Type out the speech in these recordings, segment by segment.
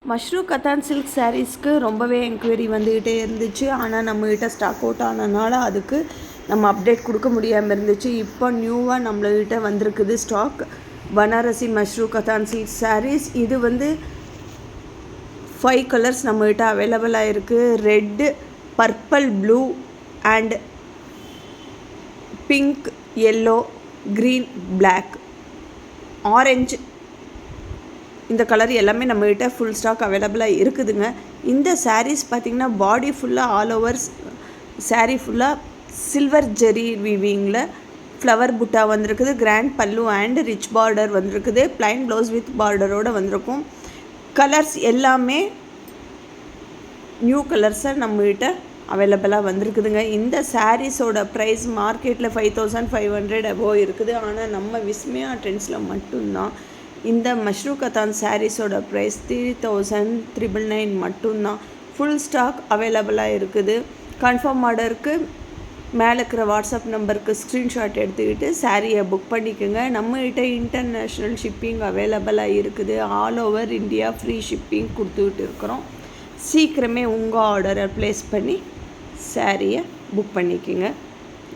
மஷ்ரூ katan silk சாரீஸ்க்கு ரொம்பவே enquiry வந்துக்கிட்டே இருந்துச்சு. ஆனால் நம்மகிட்ட ஸ்டாக் அவுட் ஆனதுனால அதுக்கு நம்ம அப்டேட் கொடுக்க முடியாமல் இருந்துச்சு. இப்போ நியூவாக நம்மள்கிட்ட வந்திருக்குது ஸ்டாக் பனாரசி மஷ்ரூ கத்தான் சில்க் சாரீஸ். இது 5 கலர்ஸ் நம்மகிட்ட அவைலபிளாக இருக்குது. Red, purple, blue and pink, yellow, green, black, orange, இந்த கலர் எல்லாமே நம்மகிட்ட ஃபுல் ஸ்டாக் அவைலபிளாக இருக்குதுங்க. இந்த சாரீஸ் பார்த்திங்கன்னா பாடி ஃபுல்லாக ஆல் ஓவர் சாரீ ஃபுல்லாக சில்வர் ஜெரி வீவிங்கில் ஃப்ளவர் புட்டா வந்திருக்குது. கிராண்ட் பல்லு அண்ட் ரிச் பார்டர் வந்திருக்குது. ப்ளைன் ப்ளவுஸ் வித் பார்டரோடு வந்திருக்கும். கலர்ஸ் எல்லாமே நியூ கலர்ஸை நம்மகிட்ட அவைலபிளாக வந்திருக்குதுங்க. இந்த சாரீஸோட ப்ரைஸ் மார்க்கெட்டில் 5500 அபோவ் இருக்குது. ஆனால் நம்ம விஸ்மயா ட்ரெண்ட்ஸில் மட்டும்தான் இந்த மஷ்ரூ கத்தான் சாரீஸோட ப்ரைஸ் 3999 மட்டும்தான். ஃபுல் ஸ்டாக் அவைலபிளாக இருக்குது. கன்ஃபார்ம் ஆர்டருக்கு மேலே இருக்கிற வாட்ஸ்அப் நம்பருக்கு ஸ்க்ரீன்ஷாட் எடுத்துக்கிட்டு சாரியை புக் பண்ணிக்கோங்க. நம்மகிட்ட இன்டர்நேஷ்னல் ஷிப்பிங் அவைலபிளாக இருக்குது. All over India free shipping கொடுத்துக்கிட்டு இருக்கிறோம். சீக்கிரமே உங்கள் ஆர்டரை ப்ளேஸ் பண்ணி சாரியை புக் பண்ணிக்கோங்க.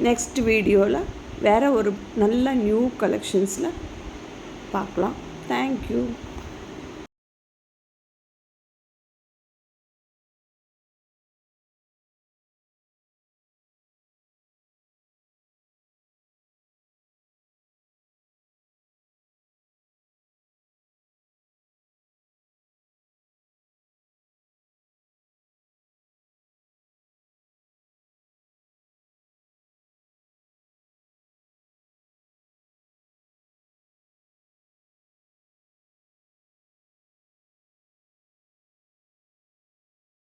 நெக்ஸ்ட் வீடியோவில் வேறு ஒரு நல்ல நியூ கலெக்ஷன்ஸில் பார்க்கலாம். Thank you.